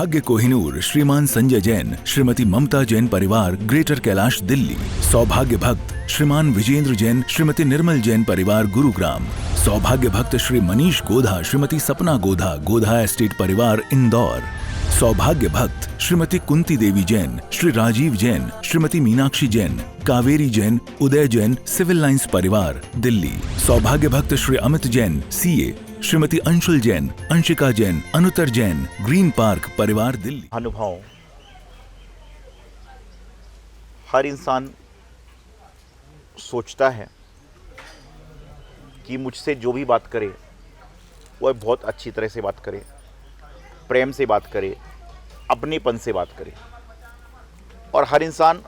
सौभाग्य कोहिनूर श्रीमान संजय जैन, श्रीमती ममता जैन परिवार, ग्रेटर कैलाश, दिल्ली। सौभाग्य भक्त श्रीमान विजेंद्र जैन, श्रीमती निर्मल जैन परिवार, गुरुग्राम। सौभाग्य भक्त श्री मनीष गोधा, श्रीमती सपना गोधा, गोधा एस्टेट परिवार, इंदौर। सौभाग्य भक्त श्रीमती कुंती देवी जैन, श्री राजीव जैन, श्रीमती मीनाक्षी जैन, कावेरी जैन, उदय जैन, सिविल लाइंस परिवार, दिल्ली। सौभाग्य भक्त Shri Amit Jain, CA, Shrimati Anshul Jain, Anshika Jain, Anuttar Jain, green park परिवार, दिल्ली। अनुभव हर इंसान सोचता है कि मुझसे जो भी बात करे वह बहुत अच्छी तरह से बात करे, प्रेम से बात करे, अपनेपन से बात करे। और हर इंसान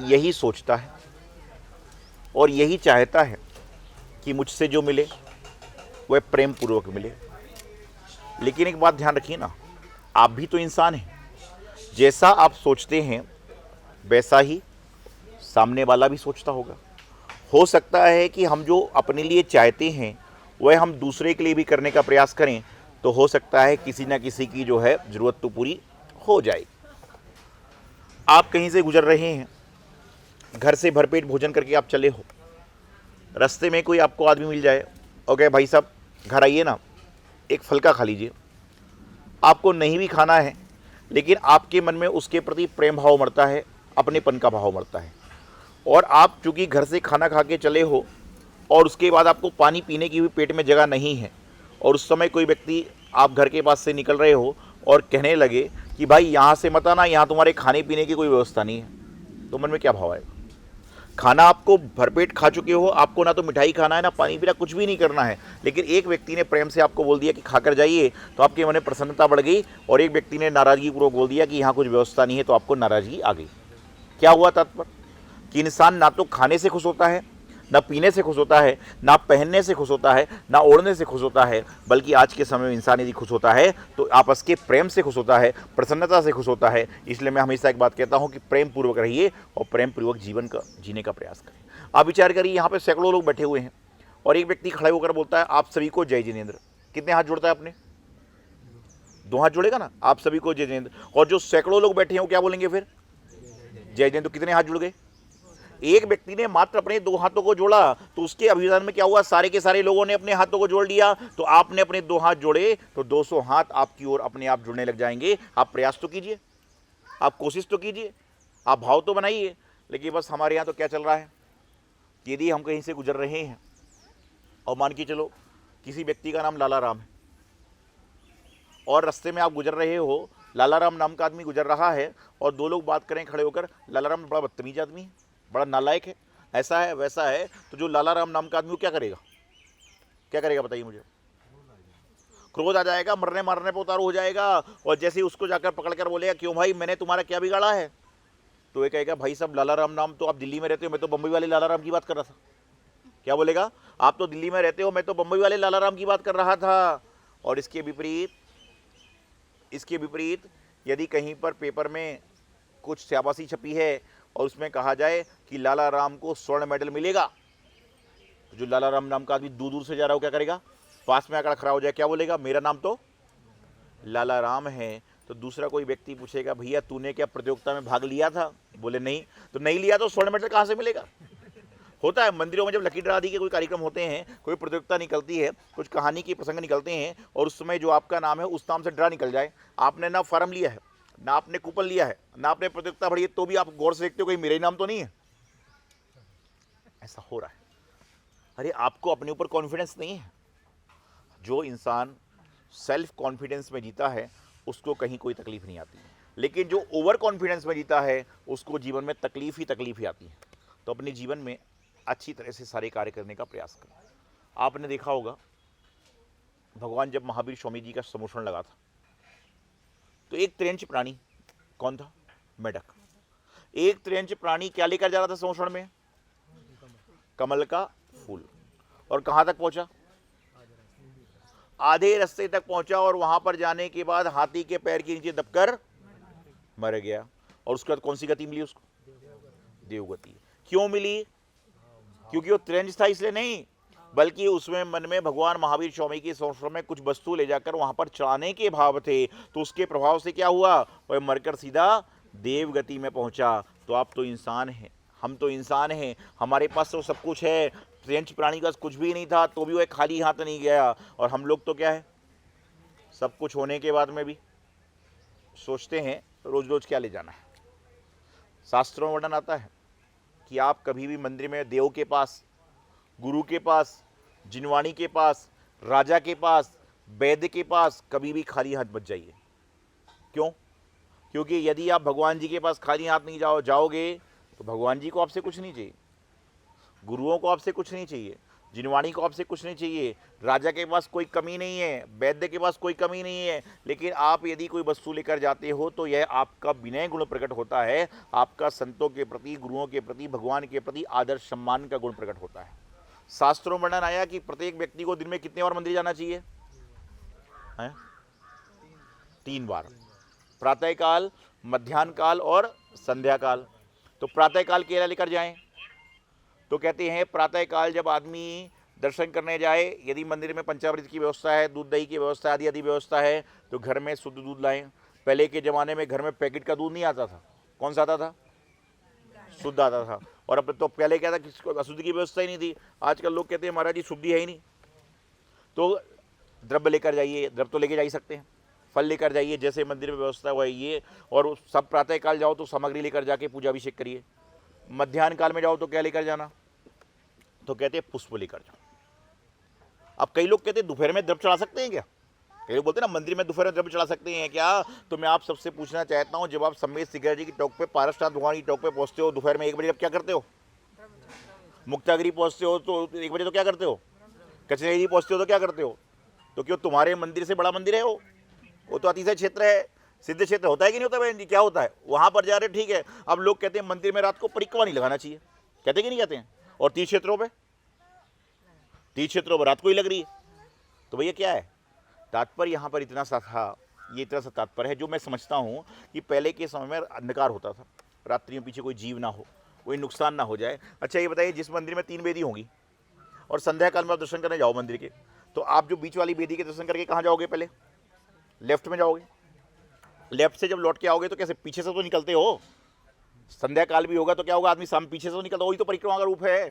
यही सोचता है और यही चाहता है कि मुझसे जो मिले वह प्रेम पूर्वक मिले। लेकिन एक बात ध्यान रखिए ना, आप भी तो इंसान हैं। जैसा आप सोचते हैं वैसा ही सामने वाला भी सोचता होगा। हो सकता है कि हम जो अपने लिए चाहते हैं वह हम दूसरे के लिए भी करने का प्रयास करें, तो हो सकता है किसी ना किसी की जो है ज़रूरत तो पूरी हो जाए। आप कहीं से गुजर रहे हैं, घर से भरपेट भोजन करके आप चले हो, रास्ते में कोई आपको आदमी मिल जाए और कहे भाई साहब घर आइए ना, एक फलका खा लीजिए। आपको नहीं भी खाना है लेकिन आपके मन में उसके प्रति प्रेम भाव मरता है, अपनेपन का भाव मरता है। और आप चूँकि घर से खाना खा के चले हो और उसके बाद आपको पानी पीने की भी पेट में जगह नहीं है, और उस समय कोई व्यक्ति आप घर के पास से निकल रहे हो और कहने लगे कि भाई यहाँ से मत आना, यहाँ तुम्हारे खाने पीने की कोई व्यवस्था नहीं है, तो मन में क्या भाव आएगा? खाना आपको भरपेट खा चुके हो, आपको ना तो मिठाई खाना है ना पानी पीना, कुछ भी नहीं करना है, लेकिन एक व्यक्ति ने प्रेम से आपको बोल दिया कि खाकर जाइए, तो आपके मन में प्रसन्नता बढ़ गई। और एक व्यक्ति ने नाराज़गी पूर्वक बोल दिया कि यहाँ कुछ व्यवस्था नहीं है, तो आपको नाराज़गी आ गई। क्या हुआ तात्पर्य? कि इंसान ना तो खाने से खुश होता है, ना पीने से खुश होता है, ना पहनने से खुश होता है, ना ओढ़ने से खुश होता है, बल्कि आज के समय में इंसान यदि खुश होता है तो आपस के प्रेम से खुश होता है, प्रसन्नता से खुश होता है। इसलिए मैं हमेशा एक बात कहता हूं कि प्रेम पूर्वक रहिए और प्रेम पूर्वक जीवन का जीने का प्रयास करें। आप विचार करिए, यहाँ पे सैकड़ों लोग बैठे हुए हैं और एक व्यक्ति खड़े होकर बोलता है आप सभी को जय जिनेंद्र। कितने हाथ जोड़ता है आपने? 2 हाथ जोड़ेगा ना, आप सभी को जय जिनेंद्र। और जो सैकड़ों लोग बैठे हैं वो क्या बोलेंगे फिर? जय जिनेंद्र। तो कितने हाथ जुड़ गए? एक व्यक्ति ने मात्र अपने 2 हाथों को जोड़ा, तो उसके अभिधान में क्या हुआ? सारे के सारे लोगों ने अपने हाथों को जोड़ लिया। तो आपने अपने 2 हाथ जोड़े तो 200 हाथ आपकी ओर अपने आप जुड़ने लग जाएंगे। आप प्रयास तो कीजिए, आप कोशिश तो कीजिए, आप भाव तो बनाइए। लेकिन बस हमारे यहाँ तो क्या चल रहा है, यदि हम कहीं से गुजर रहे हैं और मान के चलो किसी व्यक्ति का नाम लाला राम है और रास्ते में आप गुजर रहे हो, लाला राम नाम का आदमी गुजर रहा है और 2 लोग बात करें खड़े होकर, लाला राम बड़ा बदतमीज आदमी है, बड़ा नालायक है, ऐसा है वैसा है, तो जो लाला राम नाम का आदमी वो क्या करेगा? क्या करेगा बताइए मुझे? क्रोध आ जाएगा, मरने मारने पर उतारू हो जाएगा। और जैसे ही उसको जाकर पकड़कर बोलेगा क्यों भाई मैंने तुम्हारा क्या बिगाड़ा है, तो ये कहेगा भाई साहब लाला राम नाम तो आप दिल्ली में रहते हो, मैं तो बम्बई वाले लाला राम की बात कर रहा था। क्या बोलेगा? आप तो दिल्ली में रहते हो, मैं तो बम्बई वाले लाला राम की बात कर रहा था। और इसके विपरीत यदि कहीं पर पेपर में कुछ शाबाशी छपी है और उसमें कहा जाए कि लाला राम को स्वर्ण मेडल मिलेगा, तो जो लाला राम नाम का आदमी दूर दूर से जा रहा हो क्या करेगा? पास में आकर खड़ा हो जाए, क्या बोलेगा? मेरा नाम तो लाला राम है। तो दूसरा कोई व्यक्ति पूछेगा भैया तूने क्या प्रतियोगिता में भाग लिया था? बोले नहीं। तो नहीं लिया तो स्वर्ण मेडल कहाँ से मिलेगा? होता है मंदिरों में जब लकी ड्रा आदि के कोई कार्यक्रम होते हैं, कोई प्रतियोगिता निकलती है, कुछ कहानी के प्रसंग निकलते हैं और उस समय जो आपका नाम है उस नाम से ड्रा निकल जाए, आपने ना फॉर्म लिया है, ना आपने कूपन लिया है, ना आपने प्रतियोगिता भरी है, तो भी आप गौर से देखते हो कहीं मेरा ही नाम तो नहीं है। ऐसा हो रहा है। अरे आपको अपने ऊपर कॉन्फिडेंस नहीं है। जो इंसान सेल्फ कॉन्फिडेंस में जीता है उसको कहीं कोई तकलीफ नहीं आती, लेकिन जो ओवर कॉन्फिडेंस में जीता है उसको जीवन में तकलीफ ही आती है। तो अपने जीवन में अच्छी तरह से सारे कार्य करने का प्रयास करें। आपने देखा होगा भगवान जब महावीर स्वामी जी का समोषण लगा था तो एक त्रियंच प्राणी, कौन था? मेढक। एक त्रियंच प्राणी क्या लेकर जा रहा था समोषण में? कमल का फूल। और कहां तक पहुंचा? आधे रास्ते तक पहुंचा और वहां पर जाने के बाद हाथी के पैर के नीचे दबकर मर गया। और उसके बाद कौन सी गति मिली उसको? देवगति। क्यों मिली? क्योंकि वो त्रियंच था इसलिए नहीं, बल्कि उसमें मन में भगवान महावीर स्वामी की सोच में कुछ वस्तु ले जाकर वहां पर चढ़ाने के भाव थे, तो उसके प्रभाव से क्या हुआ, वह मरकर सीधा देवगति में पहुंचा। तो आप तो इंसान हैं, हम तो इंसान हैं, हमारे पास तो सब कुछ है, फ्रेंच प्राणी का कुछ भी नहीं था तो भी वह खाली हाथ नहीं गया। और हम लोग तो क्या है, सब कुछ होने के बाद में भी सोचते हैं रोज रोज क्या ले जाना है। शास्त्रों में वर्णन आता है कि आप कभी भी मंदिर में देव के पास, गुरु के पास, जिनवाणी के पास, राजा के पास, वैद्य के पास कभी भी खाली हाथ मत जाइए। क्यों? क्योंकि यदि आप भगवान जी के पास खाली हाथ नहीं जाओगे तो भगवान जी को आपसे कुछ नहीं चाहिए, गुरुओं को आपसे कुछ नहीं चाहिए, जिनवाणी को आपसे कुछ नहीं चाहिए, राजा के पास कोई कमी नहीं है, वैद्य के पास कोई कमी नहीं है। लेकिन आप यदि कोई वस्तु लेकर जाते हो तो यह आपका विनय गुण प्रकट होता है, आपका संतों के प्रति, गुरुओं के प्रति, भगवान के प्रति आदर सम्मान का गुण प्रकट होता है। शास्त्रों में वर्णन आया कि प्रत्येक व्यक्ति को दिन में कितने बार मंदिर जाना चाहिए है? 3 बार, प्रातःकाल, मध्याह्न काल और संध्या काल। तो प्रातःकाल केला लेकर जाएं, तो कहते हैं प्रातःकाल जब आदमी दर्शन करने जाए, यदि मंदिर में पंचामृत की व्यवस्था है, दूध दही की व्यवस्था आदि आदि व्यवस्था है, तो घर में शुद्ध दूध लाएं। पहले के ज़माने में घर में पैकेट का दूध नहीं आता था, कौन सा आता था? शुद्ध आता था। और अब तो पहले क्या था, किसी को अशुद्ध की व्यवस्था ही नहीं थी। आजकल लोग कहते हैं महाराज जी शुद्धि है ही नहीं। तो द्रव्य लेकर जाइए, द्रव्य तो लेके जा ही सकते हैं, फल लेकर जाइए, जैसे मंदिर में व्यवस्था हुआ है ये। और सब प्रातःकाल जाओ तो सामग्री लेकर जाके पूजा अभिषेक करिए। मध्याह्न काल में जाओ तो क्या लेकर जाना, तो कहते हैं पुष्प लेकर जाओ। अब कई लोग कहते हैं दोपहर में द्रव्य चढ़ा सकते हैं क्या? कई लोग बोलते हैं ना मंदिर में दोपहर में द्रव्य चढ़ा सकते हैं क्या? तो मैं आप सबसे पूछना चाहता हूँ, जब आप सम्मेत सिकरा जी की टॉक पे, पारसनाथ भगवान की टॉक पे पहुँचते हो दोपहर में 1 बजे, जब क्या करते हो? मुक्तागिरी पहुँचते हो तो 1 बजे तो क्या करते हो? कचनेरी पहुँचते हो तो क्या करते हो? तो क्यों तुम्हारे मंदिर से बड़ा मंदिर है वो तो अतिशय क्षेत्र है, सिद्ध क्षेत्र होता है कि नहीं होता बहन जी? क्या होता है वहाँ पर जा रहे, ठीक है। अब लोग कहते हैं मंदिर में रात को परिक्रमा नहीं लगाना चाहिए, कहते कि नहीं कहते हैं? और तीर्थ क्षेत्रों पर, तीर्थ क्षेत्रों पर रात को ही लग रही है। तो भैया क्या है तात्पर्य यहाँ पर? इतना सा था, ये इतना सा तात्पर्य है जो मैं समझता हूँ कि पहले के समय में अंधकार होता था, रात्रि में पीछे कोई जीव ना हो, कोई नुकसान ना हो जाए। अच्छा ये बताइए, जिस मंदिर में 3 वेदी होंगी और संध्या काल में आप दर्शन करने जाओ मंदिर के, तो आप जो बीच वाली वेदी के दर्शन करके कहाँ जाओगे? पहले लेफ्ट में जाओगे। लेफ्ट से जब लौट के आओगे तो कैसे? पीछे से तो निकलते हो। संध्या काल भी होगा तो क्या होगा? आदमी सामने पीछे से तो निकलता, वही तो परिक्रमा का रूप है।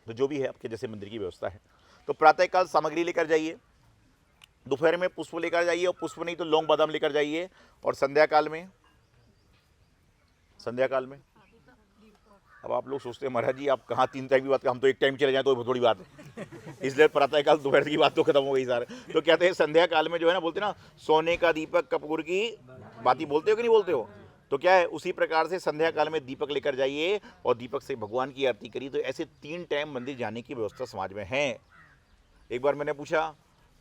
तो जो भी है आपके जैसे मंदिर की व्यवस्था है। तो प्रातःकाल सामग्री लेकर जाइए, दोपहर में पुष्प लेकर जाइए, और पुष्प नहीं तो लौंग बादाम लेकर जाइए। और संध्या काल में, संध्या काल में अब आप लोग सोचते हैं महाराज जी आप कहाँ 3 टाइम की बात कर, हम तो 1 टाइम चले जाएं तो थोड़ी बात है। इसलिए प्रातःकाल दोपहर की बात तो खत्म हो गई सारे। तो कहते हैं संध्या काल में जो है ना, बोलते ना सोने का दीपक कपूर की बाती, बोलते हो कि नहीं बोलते हो? तो क्या है, उसी प्रकार से संध्या काल में दीपक लेकर जाइए और दीपक से भगवान की आरती करिए। तो ऐसे 3 टाइम मंदिर जाने की व्यवस्था समाज में है। एक बार मैंने पूछा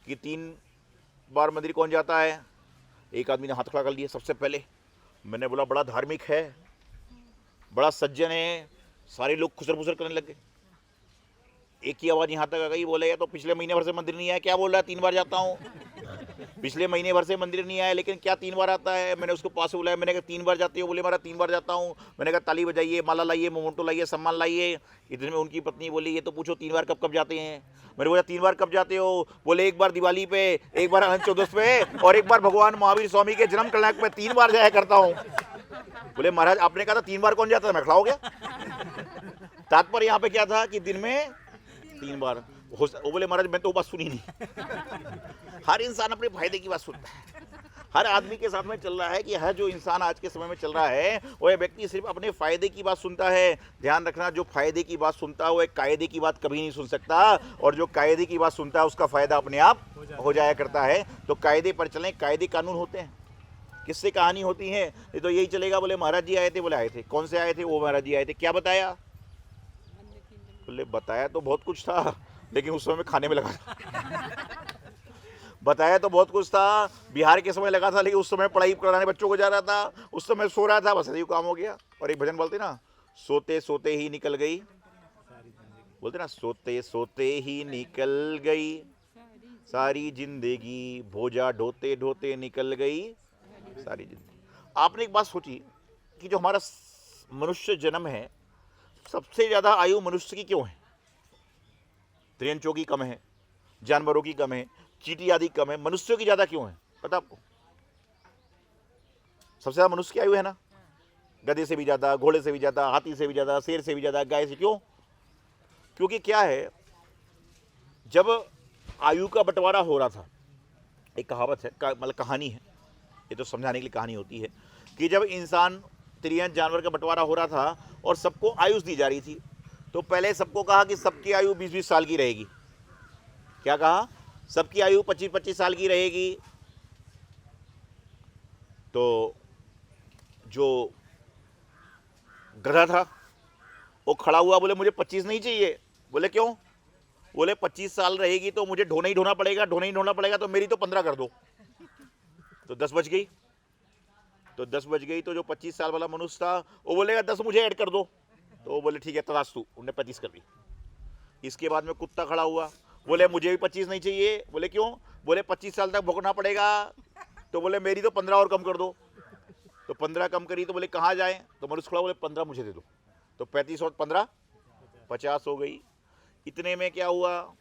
कि 3 बार मंदिर कौन जाता है? एक आदमी ने हाथ खड़ा कर लिया सबसे पहले। मैंने बोला बड़ा धार्मिक है, बड़ा सज्जन है। सारे लोग खुसर फुसर करने लग गए। एक ही आवाज़ यहाँ तक आ गई, बोले तो पिछले महीने भर से मंदिर नहीं आया। क्या बोल रहा है? 3 बार जाता हूँ। पिछले महीने भर से मंदिर नहीं आया, लेकिन क्या 3 बार आता है? मैंने उसको पास बुलाया, मैंने कहा 3 बार जाते हो? बोले महाराज 3 बार जाता हूँ। मैंने कहा ताली बजाइए, माला लाइए, मोमेंटो लाइए, सम्मान लाइए। इतने में उनकी पत्नी बोली ये तो पूछो 3 बार कब कब जाते हैं? मैंने बोला 3 बार कब जाते हो? बोले 1 बार दिवाली पे, 1 बार अनंत चतुर्दशी पे, और 1 बार भगवान महावीर स्वामी के जन्म कल्याण पे 3 बार जाया करता हूँ। बोले महाराज आपने कहा था 3 बार कौन जाता है? मैं खड़ा हो गया। तात्पर्य यहाँ पे क्या था कि दिन में 3 बार। वो बोले महाराज मैं तो वो बात सुनी नहीं। हर इंसान अपने फायदे की बात सुनता है। हर आदमी के साथ में चल रहा है कि हर जो इंसान आज के समय में चल रहा है वो व्यक्ति सिर्फ अपने फायदे की बात सुनता है। ध्यान रखना, जो फायदे की बात सुनता है वो एक कायदे की बात कभी नहीं सुन सकता, और जो कायदे की बात सुनता है उसका फायदा अपने आप हो जाया करता है। तो कायदे पर चलें, कायदे कानून होते हैं। किससे कहानी होती है? ये तो यही चलेगा, बोले महाराज जी आए थे। बोले आए थे, कौन से आए थे? वो महाराज जी आए थे। क्या बताया? बोले बताया तो बहुत कुछ था, लेकिन उस समय में खाने में लगा था। बताया तो बहुत कुछ था, बिहार के समय लगा था, लेकिन उस समय पढ़ाई कराने बच्चों को जा रहा था, उस समय सो रहा था, बस यही काम हो गया। और एक भजन बोलते ना, सोते सोते ही निकल गई, बोलते ना सोते सोते ही निकल गई सारी जिंदगी, भोजा ढोते ढोते निकल गई सारी जिंदगी। आपने एक बात सोची कि जो हमारा मनुष्य जन्म है, सबसे ज्यादा आयु मनुष्य की क्यों है? त्रियंचों की कम है, जानवरों की कम है, चींटी आदि कम है, मनुष्यों की ज़्यादा क्यों है पता आपको? सबसे ज़्यादा मनुष्य की आयु है ना, गधे से भी ज़्यादा, घोड़े से भी ज़्यादा, हाथी से भी ज़्यादा, शेर से भी ज़्यादा, गाय से। क्यों? क्योंकि क्या है, जब आयु का बंटवारा हो रहा था, एक कहावत है, मतलब कहानी है, ये तो समझाने के लिए कहानी होती है, कि जब इंसान तिरियन जानवर का बंटवारा हो रहा था और सबको आयुष दी जा रही थी, तो पहले सबको कहा कि सबकी आयु 20-20 साल की रहेगी। क्या कहा? सबकी आयु 25-25 साल की रहेगी। तो जो गधा था वो खड़ा हुआ, बोले मुझे 25 नहीं चाहिए। बोले क्यों? बोले 25 साल रहेगी तो मुझे ढोना ही ढोना पड़ेगा, ढोना ही ढोना पड़ेगा, तो मेरी तो 15 कर दो। तो 10 बच गई। तो 10 बच गई तो जो 25 साल वाला मनुष्य था वो बोलेगा 10 मुझे ऐड कर दो। तो वो बोले ठीक है तरास्तु, उन्होंने 25 कर दी। इसके बाद में कुत्ता खड़ा हुआ, बोले मुझे भी 25 नहीं चाहिए। बोले क्यों? बोले 25 साल तक भुगतना पड़ेगा। तो बोले मेरी तो 15 और कम कर दो। तो 15 कम करी। तो बोले कहाँ जाएं? तो मनुष्य खड़ा, बोले 15 मुझे दे दो। तो 35 और 15 50 हो गई। इतने में क्या हुआ?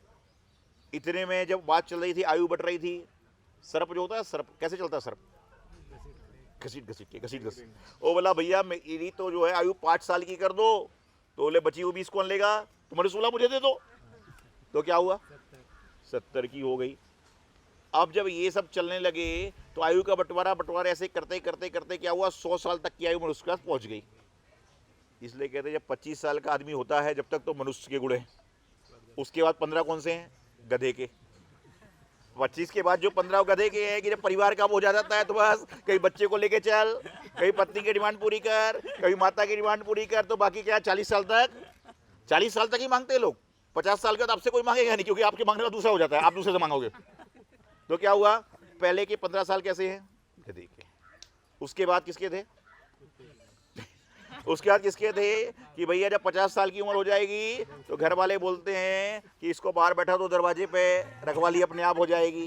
इतने में जब बात चल रही थी, आयु बढ़ रही थी, सर्प जो होता है, सर्प कैसे चलता है? सर्प घसीट घसीट ओ बोला भैया मेरी तो जो है आयु 5 साल की कर दो। तो बोले बची हुई 20 कौन लेगा? तो मनुष्य बोला मुझे दे दो। तो क्या हुआ? 70 की हो गई। अब जब ये सब चलने लगे तो आयु का बंटवारा ऐसे करते करते करते क्या हुआ? 100 साल तक की आयु मनुष्य के पास पहुंच गई। इसलिए कहते हैं जब 25 साल का आदमी होता है, जब तक तो मनुष्य के गुण हैं, उसके बाद 15 कौन से हैं? गधे के। 25 के बाद जो 15 गधे के हैं कि जब परिवार का बोझ आ जाता है तो बस कहीं बच्चे को लेके चल, कहीं पत्नी की डिमांड पूरी कर, कहीं माता की डिमांड पूरी कर, तो बाकी क्या 40 साल तक ही मांगते हैं लोग। 50 साल के बाद आपसे कोई मांगेगा नहीं, क्योंकि आपके मांगने का दूसरा हो जाता है, आप दूसरे से मांगोगे। तो क्या हुआ? पहले के 15 साल कैसे हैं? गधे के। उसके बाद किसके थे? उसके बाद किसके थे कि भैया जब 50 साल की उम्र हो जाएगी तो घर वाले बोलते हैं कि इसको बाहर बैठा दो दरवाजे पे, रखवाली अपने आप हो जाएगी।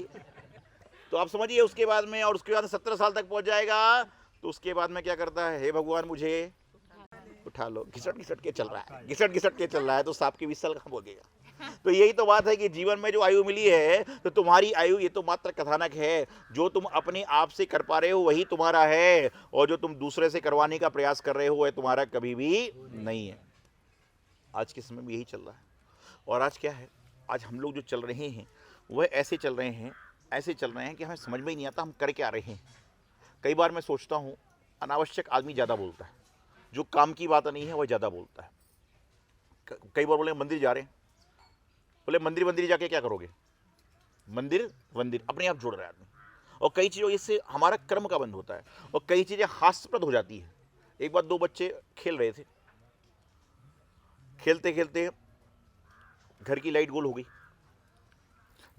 तो आप समझिए उसके बाद में, और उसके बाद 17 साल तक पहुंच जाएगा तो उसके बाद में क्या करता है? हे भगवान मुझे उठा लो। घिसट घिसट के चल रहा है, तो सांप के 20 साल कहाँ बोलेगा? तो यही तो बात है कि जीवन में जो आयु मिली है, तो तुम्हारी आयु ये तो मात्र कथानक है। जो तुम अपने आप से कर पा रहे हो वही तुम्हारा है, और जो तुम दूसरे से करवाने का प्रयास कर रहे हो वह तुम्हारा कभी भी नहीं है। आज के समय में यही चल रहा है। और आज क्या है? आज हम लोग जो चल रहे हैं वह ऐसे चल रहे हैं कि हमें समझ में ही नहीं आता हम कर क्या रहे हैं। कई बार मैं सोचता हूँ अनावश्यक आदमी ज़्यादा बोलता है, जो काम की बात नहीं है वह ज़्यादा बोलता है। कई बार बोले मंदिर जा रहे हैं, बोले मंदिर जाके क्या करोगे? मंदिर अपने आप जुड़ रहा है आदमी। और कई चीज़ों इससे हमारा कर्म का बंद होता है, और कई चीज़ें हास्यास्पद हो जाती है। एक बार 2 बच्चे खेल रहे थे, खेलते खेलते घर की लाइट गोल हो गई।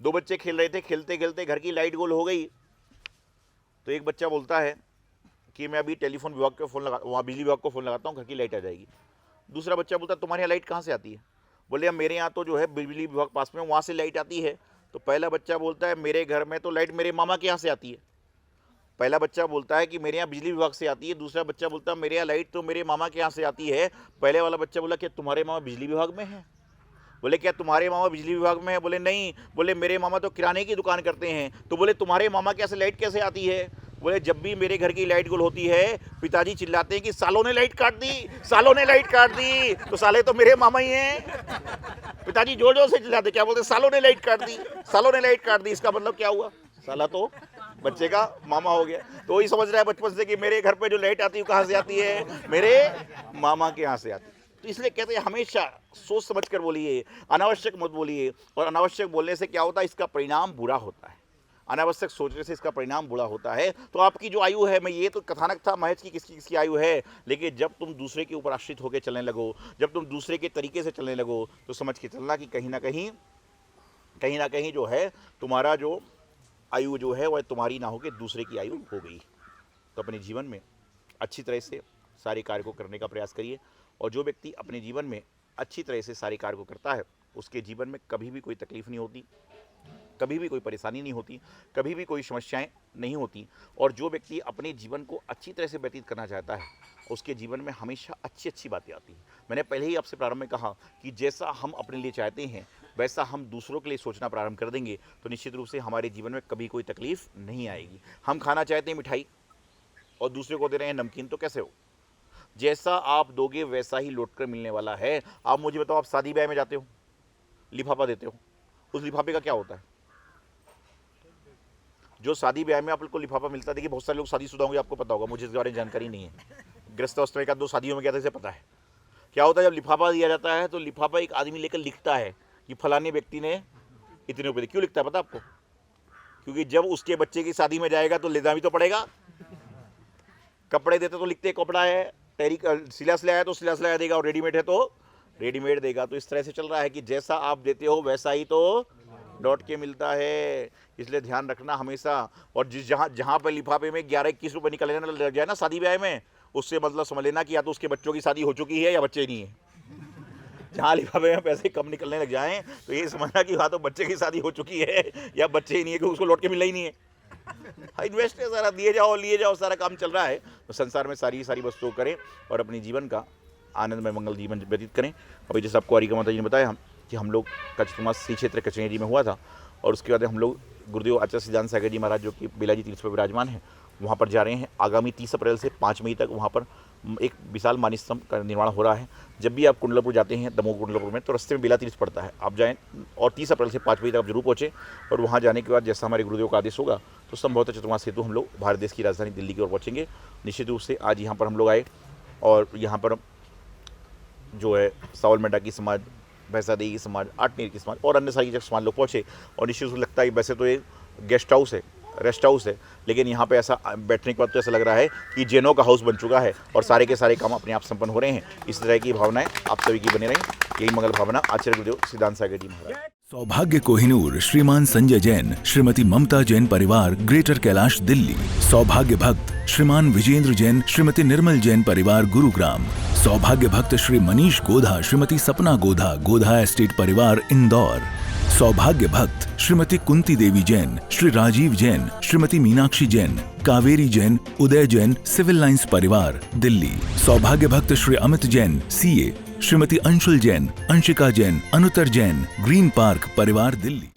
2 बच्चे खेल रहे थे, खेलते खेलते घर की लाइट गोल हो गई। तो एक बच्चा बोलता है कि मैं अभी टेलीफोन विभाग को फ़ोन वहाँ बिजली विभाग को फ़ोन लगाता हूँ, घर की लाइट आ जाएगी। दूसरा बच्चा बोलता है तुम्हारे यहाँ लाइट कहाँ से आती है? बोले अब मेरे यहाँ तो जो है बिजली विभाग पास में, वहाँ से लाइट आती है। तो पहला बच्चा बोलता है मेरे घर में तो लाइट मेरे मामा के यहाँ से आती है। पहला बच्चा बोलता है कि मेरे यहाँ बिजली विभाग से आती है, दूसरा बच्चा बोलता है मेरे यहाँ लाइट तो मेरे मामा के यहाँ से आती है। पहले वाला बच्चा बोला क्या तुम्हारे मामा बिजली विभाग में है? बोले क्या तुम्हारे मामा बिजली विभाग में है? बोले नहीं। बोले मेरे मामा तो किराने की दुकान करते हैं। तो बोले तुम्हारे मामा के यहाँ से लाइट कैसे आती है? बोले जब भी मेरे घर की लाइट गुल होती है पिताजी चिल्लाते हैं कि सालों ने लाइट काट दी, तो साले तो मेरे मामा ही हैं। पिताजी जोर जोर से चिल्लाते, क्या बोलते? सालों ने लाइट काट दी। इसका मतलब क्या हुआ? साला तो बच्चे का मामा हो गया। तो वही समझ रहा है बचपन से कि मेरे घर पे जो लाइट आती है कहाँ से आती है? मेरे मामा के यहाँ से आती है। तो इसलिए कहते हैं हमेशा सोच समझ कर बोलिए, अनावश्यक मत बोलिए। और अनावश्यक बोलने से क्या होता है? इसका परिणाम बुरा होता है। अनावश्यक सोचने से इसका परिणाम बुरा होता है। तो आपकी जो आयु है, मैं ये तो कथानक था महज की किसकी आयु है, लेकिन जब तुम दूसरे के ऊपर आश्रित होकर चलने लगो, जब तुम दूसरे के तरीके से चलने लगो, तो समझ के चलना कि कहीं ना कहीं जो है तुम्हारा जो आयु जो है वह तुम्हारी ना होकर दूसरे की आयु हो गई। तो अपने जीवन में अच्छी तरह से सारे कार्य को करने का प्रयास करिए। और जो व्यक्ति अपने जीवन में अच्छी तरह से सारे कार्य को करता है उसके जीवन में कभी भी कोई तकलीफ नहीं होती, कभी भी कोई परेशानी नहीं होती, कभी भी कोई समस्याएं नहीं होती। और जो व्यक्ति अपने जीवन को अच्छी तरह से व्यतीत करना चाहता है उसके जीवन में हमेशा अच्छी बातें आती हैं। मैंने पहले ही आपसे प्रारंभ में कहा कि जैसा हम अपने लिए चाहते हैं वैसा हम दूसरों के लिए सोचना प्रारंभ कर देंगे तो निश्चित रूप से हमारे जीवन में कभी कोई तकलीफ नहीं आएगी। हम खाना चाहते हैं मिठाई और दूसरे को दे रहे हैं नमकीन, तो कैसे हो? जैसा आप दोगे वैसा ही लौट कर मिलने वाला है। आप मुझे बताओ, आप शादी ब्याह में जाते हो, लिफाफा देते हो, उस लिफाफे का क्या होता है? जो शादी ब्याह में आपको लिफाफा मिलता है, देखिए बहुत सारे लोग शादीशुदा होंगे, आपको पता होगा, मुझे इसके बारे में जानकारी नहीं है। गृहस्थ में 1-2 शादियों में गया था, इसे पता है क्या होता है। जब लिफाफा दिया जाता है तो लिफाफा एक आदमी लेकर लिखता है कि फलाने व्यक्ति ने इतने रुपए दिए। क्यों लिखता है पता आपको? क्योंकि जब उसके बच्चे की शादी में जाएगा तो लेना भी तो पड़ेगा। कपड़े देते तो लिखते कपड़ा है, सिला सिलाया तो सिला सिलाया देगा, और रेडीमेड है तो रेडीमेड देगा। तो इस तरह से चल रहा है कि जैसा आप देते हो वैसा ही तो लौट के मिलता है। इसलिए ध्यान रखना हमेशा। और जहाँ पर लिफाफे में 11-21 रुपये निकलने लग जाए ना शादी ब्याह में, उससे मतलब समझ लेना कि या तो उसके बच्चों की शादी हो चुकी है या बच्चे नहीं है। जहाँ लिफाफे में पैसे कम निकलने लग जाएं तो ये समझना कि हाँ तो बच्चे की शादी हो चुकी है या बच्चे ही नहीं है, कि उसको लौट के मिलना ही नहीं है। इन्वेस्ट है सारा, दिए जाओ लिए जाओ, सारा काम चल रहा है। तो संसार में सारी वस्तुओं करें और अपने जीवन का आनंदमय मंगल जीवन व्यतीत करें। अभी जैसे आपको आरिका माता जी ने बताया कि हम लोग का चतुर्मास श्री क्षेत्र कचनेरी में हुआ था, और उसके बाद हम लोग गुरुदेव आचार्य सिद्धांत सागर जी महाराज जो कि बेलाजी तीर्थ पर विराजमान है, वहाँ पर जा रहे हैं। आगामी 30 अप्रैल से 5 मई तक वहाँ पर एक विशाल मानस स्तंभ का निर्माण हो रहा है। जब भी आप कुंडलापुर जाते हैं, दमोह कुंडलापुर में, तो रास्ते में बेला तीर्थ पड़ता है, आप जाएं और 30 अप्रैल से 5 मई तक आप जरूर पहुँचें। और वहाँ जाने के बाद जैसा हमारे गुरुदेव का आदेश होगा तो संभवतः चतुर्मास हेतु हम लोग भारत देश की राजधानी दिल्ली की ओर पहुँचेंगे। निश्चित रूप से आज यहाँ पर हम लोग आए और यहाँ पर जो है सावल मेंढाकी समाज, भैंसादेही समाज, आटनेर की समाज और अन्य सारी समाज लोग पहुँचे। और निश्चित रूप से लगता है कि वैसे तो ये गेस्ट हाउस है, रेस्ट हाउस है, लेकिन यहाँ पे ऐसा बैठने के बाद तो ऐसा लग रहा है कि जैनों का हाउस बन चुका है और सारे के सारे काम अपने आप संपन्न हो रहे हैं। इस तरह की भावनाएं आप सभी की बनी रहें, यही मंगल भावना आचार्य गुरुदेव सिद्धांत सागर जी महाराज। सौभाग्य कोहिनूर श्रीमान संजय जैन, श्रीमती ममता जैन परिवार, ग्रेटर कैलाश दिल्ली। सौभाग्य भक्त श्रीमान विजेंद्र जैन, श्रीमती निर्मल जैन परिवार, गुरुग्राम। सौभाग्य भक्त श्री मनीष गोधा, श्रीमती सपना गोधा, गोधा एस्टेट परिवार, इंदौर। सौभाग्य भक्त श्रीमती कुंती देवी जैन, श्री राजीव जैन, श्रीमती मीनाक्षी जैन, कावेरी जैन, उदय जैन, सिविल लाइंस परिवार, दिल्ली। सौभाग्य भक्त Shri Amit Jain, CA, Shrimati Anshul Jain, Anshika Jain, Anuttar Jain, green park परिवार, दिल्ली।